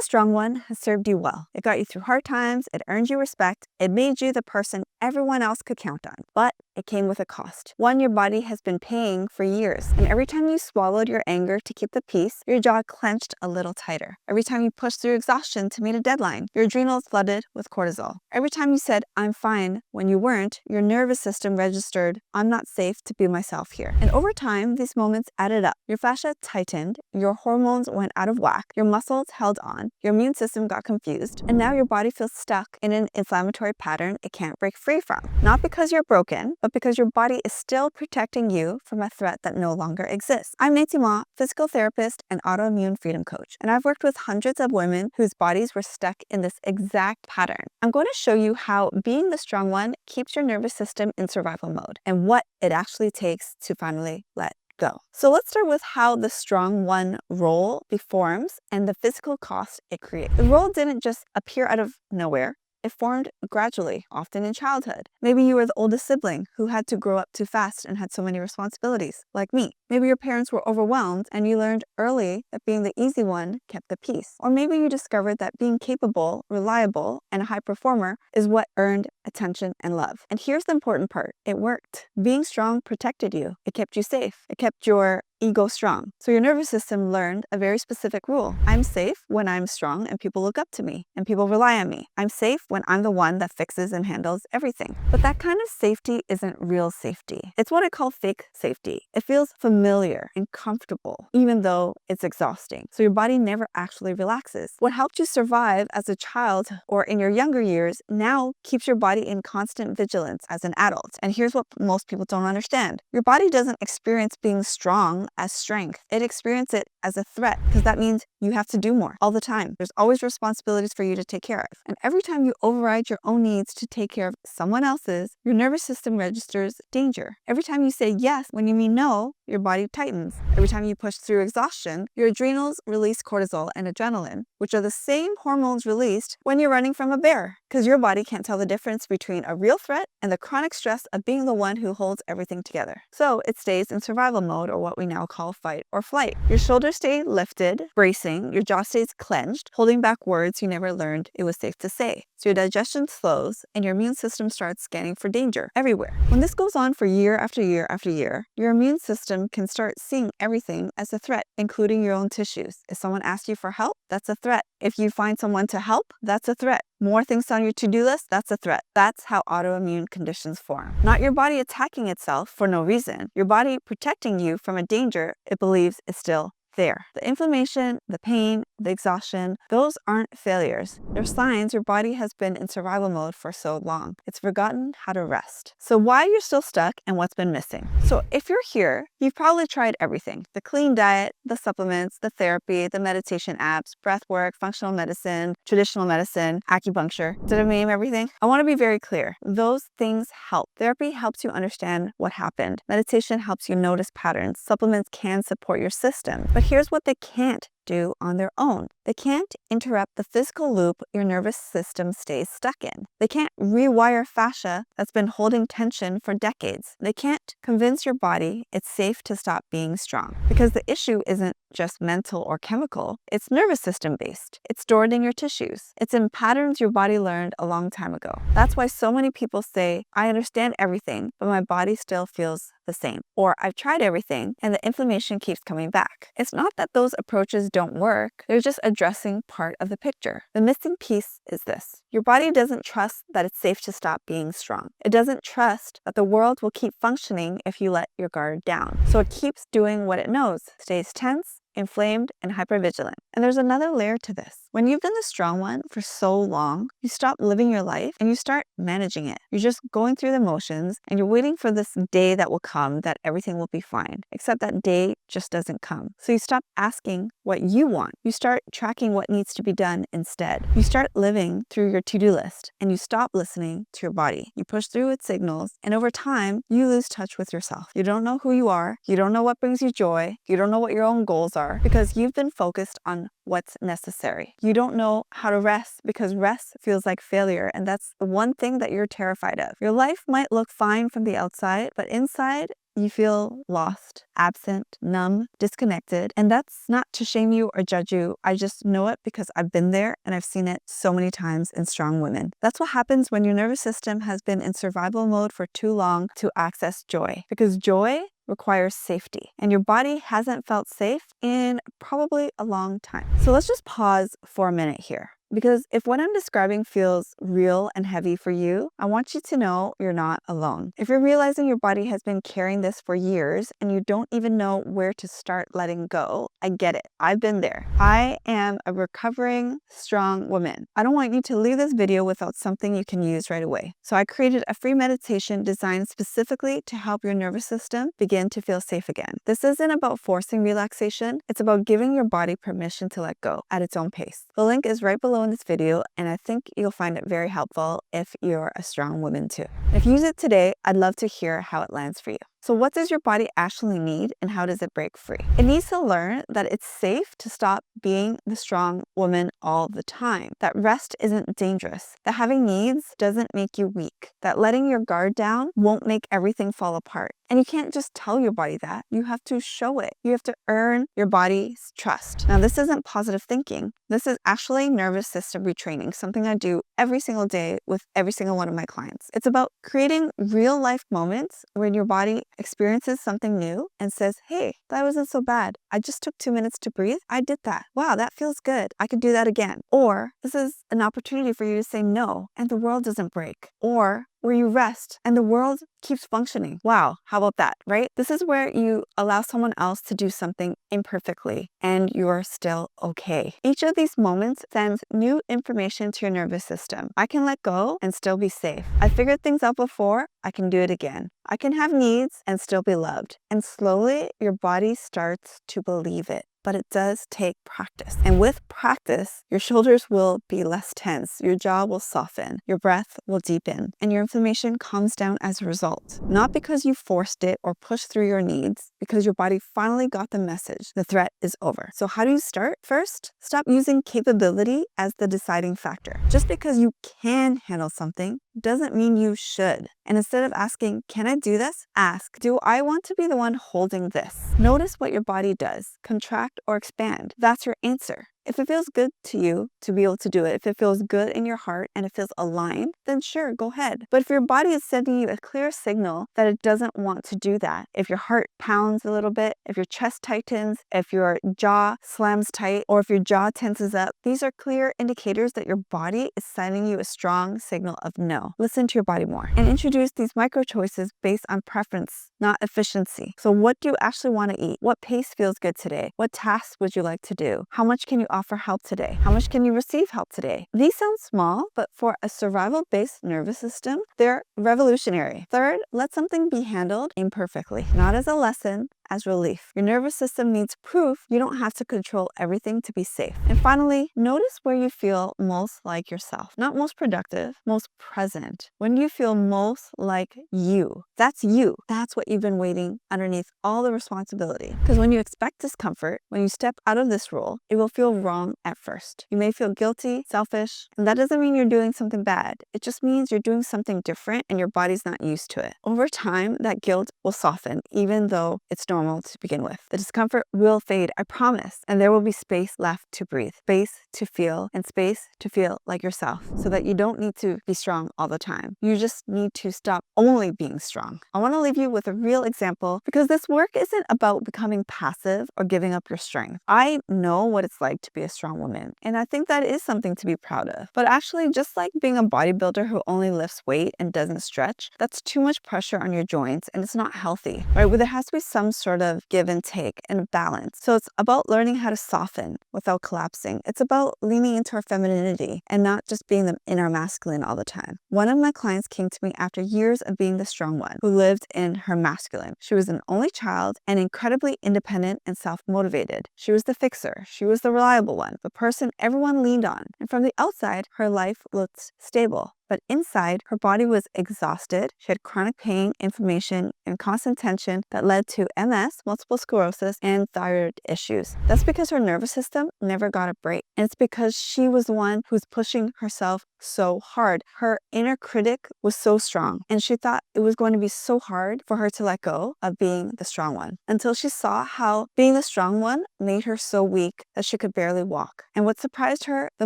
strong one has served you well. It got you through hard times, it earned you respect, it made you the person everyone else could count on. But it came with a cost. One your body has been paying for years. And every time you swallowed your anger to keep the peace, your jaw clenched a little tighter. Every time you pushed through exhaustion to meet a deadline, your adrenals flooded with cortisol. Every time you said, "I'm fine," when you weren't, your nervous system registered, "I'm not safe to be myself here." And over time, these moments added up. Your fascia tightened, your hormones went out of whack, your muscles held on, your immune system got confused, and now your body feels stuck in an inflammatory pattern it can't break free from. Not because you're broken, but because your body is still protecting you from a threat that no longer exists. I'm Nancy Ma, physical therapist and autoimmune freedom coach, and I've worked with hundreds of women whose bodies were stuck in this exact pattern. I'm going to show you how being the strong one keeps your nervous system in survival mode and what it actually takes to finally let go. So let's start with how the strong one role forms and the physical cost it creates. The role didn't just appear out of nowhere. It formed gradually, often in childhood. Maybe you were the oldest sibling who had to grow up too fast and had so many responsibilities, like me. Maybe your parents were overwhelmed and you learned early that being the easy one kept the peace. Or maybe you discovered that being capable, reliable, and a high performer is what earned attention and love. And here's the important part. It worked. Being strong protected you. It kept you safe. It kept your ego strong. So your nervous system learned a very specific rule. I'm safe when I'm strong and people look up to me and people rely on me. I'm safe when I'm the one that fixes and handles everything. But that kind of safety isn't real safety. It's what I call fake safety. It feels familiar and comfortable, even though it's exhausting. So your body never actually relaxes. What helped you survive as a child or in your younger years now keeps your body in constant vigilance as an adult. And here's what most people don't understand. Your body doesn't experience being strong as strength. It experiences it as a threat because that means you have to do more all the time. There's always responsibilities for you to take care of. And every time you override your own needs to take care of someone else's, your nervous system registers danger. Every time you say yes when you mean no, your body tightens. Every time you push through exhaustion, your adrenals release cortisol and adrenaline, which are the same hormones released when you're running from a bear, because your body can't tell the difference between a real threat and the chronic stress of being the one who holds everything together. So it stays in survival mode, or what we now call fight or flight. Your shoulders stay lifted, bracing, your jaw stays clenched, holding back words you never learned it was safe to say. So your digestion slows and your immune system starts scanning for danger everywhere. When this goes on for year after year after year, your immune system can start seeing everything as a threat, including your own tissues. If someone asks you for help, that's a threat. If you find someone to help, that's a threat. More things on your to-do list, that's a threat. That's how autoimmune conditions form. Not your body attacking itself for no reason. Your body protecting you from a danger it believes is still there. The inflammation, the pain, the exhaustion, those aren't failures. They're signs your body has been in survival mode for so long. It's forgotten how to rest. So why you're still stuck and what's been missing. So if you're here, you've probably tried everything. The clean diet, the supplements, the therapy, the meditation apps, breath work, functional medicine, traditional medicine, acupuncture. Did I name everything? I want to be very clear. Those things help. Therapy helps you understand what happened. Meditation helps you notice patterns. Supplements can support your system. But here's what they can't do on their own. They can't interrupt the physical loop your nervous system stays stuck in. They can't rewire fascia that's been holding tension for decades. They can't convince your body it's safe to stop being strong. Because the issue isn't just mental or chemical, it's nervous system based. It's stored in your tissues. It's in patterns your body learned a long time ago. That's why so many people say, I understand everything, but my body still feels the same. Or I've tried everything and the inflammation keeps coming back. It's not that those approaches don't work, they're just addressing part of the picture. The missing piece is this. Your body doesn't trust that it's safe to stop being strong. It doesn't trust that the world will keep functioning if you let your guard down. So it keeps doing what it knows, stays tense, inflamed, and hypervigilant. And there's another layer to this. When you've been the strong one for so long, you stop living your life and you start managing it. You're just going through the motions and you're waiting for this day that will come that everything will be fine. Except that day just doesn't come. So you stop asking what you want. You start tracking what needs to be done instead. You start living through your to-do list and you stop listening to your body. You push through its signals and over time, you lose touch with yourself. You don't know who you are. You don't know what brings you joy. You don't know what your own goals are because you've been focused on what's necessary. You don't know how to rest because rest feels like failure, and that's the one thing that you're terrified of. Your life might look fine from the outside, but inside, you feel lost, absent, numb, disconnected. And that's not to shame you or judge you. I just know it because I've been there and I've seen it so many times in strong women. That's what happens when your nervous system has been in survival mode for too long to access joy. Because joy requires safety, and your body hasn't felt safe in probably a long time. So let's just pause for a minute here. Because if what I'm describing feels real and heavy for you, I want you to know you're not alone. If you're realizing your body has been carrying this for years and you don't even know where to start letting go, I get it. I've been there. I am a recovering, strong woman. I don't want you to leave this video without something you can use right away. So I created a free meditation designed specifically to help your nervous system begin to feel safe again. This isn't about forcing relaxation. It's about giving your body permission to let go at its own pace. The link is right below in this video, and I think you'll find it very helpful if you're a strong woman too. If you use it today, I'd love to hear how it lands for you. So what does your body actually need, and how does it break free? It needs to learn that it's safe to stop being the strong woman all the time, that rest isn't dangerous, that having needs doesn't make you weak, that letting your guard down won't make everything fall apart. And you can't just tell your body that. You have to show it. You have to earn your body's trust. Now, this isn't positive thinking. This is actually nervous system retraining, something I do every single day with every single one of my clients. It's about creating real life moments when your body experiences something new and says, hey, that wasn't so bad. I just took 2 minutes to breathe. I did that. Wow, that feels good. I could do that again. Or this is an opportunity for you to say no, and the world doesn't break. Or where you rest and the world keeps functioning. Wow, how about that, right? This is where you allow someone else to do something imperfectly and you're still okay. Each of these moments sends new information to your nervous system. I can let go and still be safe. I figured things out before, I can do it again. I can have needs and still be loved. And slowly, your body starts to believe it. But it does take practice. And with practice, your shoulders will be less tense, your jaw will soften, your breath will deepen, and your inflammation calms down as a result. Not because you forced it or pushed through your needs, because your body finally got the message. The threat is over. So how do you start? First, stop using capability as the deciding factor. Just because you can handle something doesn't mean you should. And instead of asking, can I do this? Ask, do I want to be the one holding this? Notice what your body does. Contract or expand. That's your answer. If it feels good to you to be able to do it, if it feels good in your heart and it feels aligned, then sure, go ahead. But if your body is sending you a clear signal that it doesn't want to do that, if your heart pounds a little bit, if your chest tightens, if your jaw slams tight, or if your jaw tenses up, these are clear indicators that your body is sending you a strong signal of no. Listen to your body more and introduce these micro choices based on preference, not efficiency. So what do you actually want to eat? What pace feels good today? What tasks would you like to do? How much can you offer help today? How much can you receive help today? These sound small, but for a survival-based nervous system, they're revolutionary. Third, let something be handled imperfectly, not as a lesson, as relief. Your nervous system needs proof you don't have to control everything to be safe. And finally, notice where you feel most like yourself. Not most productive, most present. When you feel most like you. That's you. That's what you've been waiting underneath all the responsibility. Because when you expect discomfort, when you step out of this role, it will feel wrong at first. You may feel guilty, selfish, and that doesn't mean you're doing something bad. It just means you're doing something different and your body's not used to it. Over time, that guilt will soften, even though it's normal to begin with. The discomfort will fade, I promise, and there will be space left to breathe, space to feel, and space to feel like yourself, so that you don't need to be strong all the time. You just need to stop only being strong. I want to leave you with a real example because this work isn't about becoming passive or giving up your strength. I know what it's like to be a strong woman, and I think that is something to be proud of. But actually, just like being a bodybuilder who only lifts weight and doesn't stretch, that's too much pressure on your joints and it's not healthy, right? Where there has to be some sort of give and take and balance. So it's about learning how to soften without collapsing. It's about leaning into our femininity and not just being the inner masculine all the time. One of my clients came to me after years of being the strong one who lived in her masculine. She was an only child and incredibly independent and self-motivated. She was the fixer. She was the reliable one, the person everyone leaned on. And from the outside, her life looked stable. but inside, her body was exhausted. She had chronic pain, inflammation, and constant tension that led to MS, multiple sclerosis, and thyroid issues. That's because her nervous system never got a break. And it's because she was the one who was pushing herself so hard. Her inner critic was so strong, and she thought it was going to be so hard for her to let go of being the strong one, until she saw how being the strong one made her so weak that she could barely walk. And what surprised her the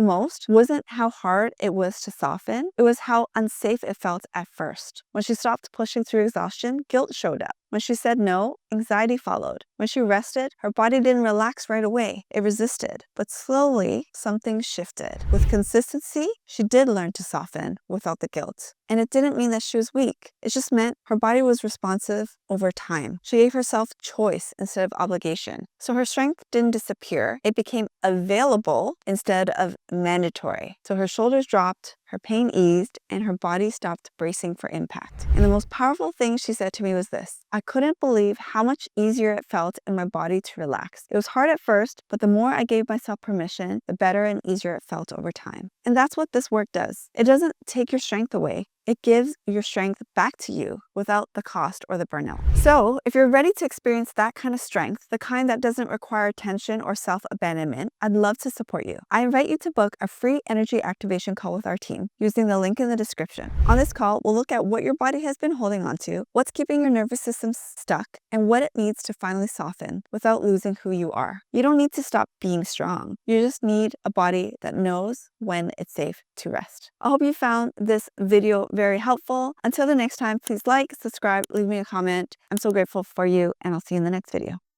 most wasn't how hard it was to soften, it was how unsafe it felt at first. When she stopped pushing through exhaustion, guilt showed up. When she said no, anxiety followed. When she rested, her body didn't relax right away. It resisted. But slowly, something shifted. With consistency, she did learn to soften without the guilt. And it didn't mean that she was weak. It just meant her body was responsive over time. She gave herself choice instead of obligation. So her strength didn't disappear. It became available instead of mandatory. So her shoulders dropped, her pain eased, and her body stopped bracing for impact. And the most powerful thing she said to me was this: I couldn't believe how much easier it felt in my body to relax. It was hard at first, but the more I gave myself permission, the better and easier it felt over time. And that's what this work does. It doesn't take your strength away. It gives your strength back to you without the cost or the burnout. So if you're ready to experience that kind of strength, the kind that doesn't require tension or self-abandonment, I'd love to support you. I invite you to book a free energy activation call with our team using the link in the description. On this call, we'll look at what your body has been holding on to, what's keeping your nervous system stuck, and what it needs to finally soften without losing who you are. You don't need to stop being strong. You just need a body that knows when it's safe to rest. I hope you found this video very helpful. Until the next time, please like, subscribe, leave me a comment. I'm so grateful for you, and I'll see you in the next video.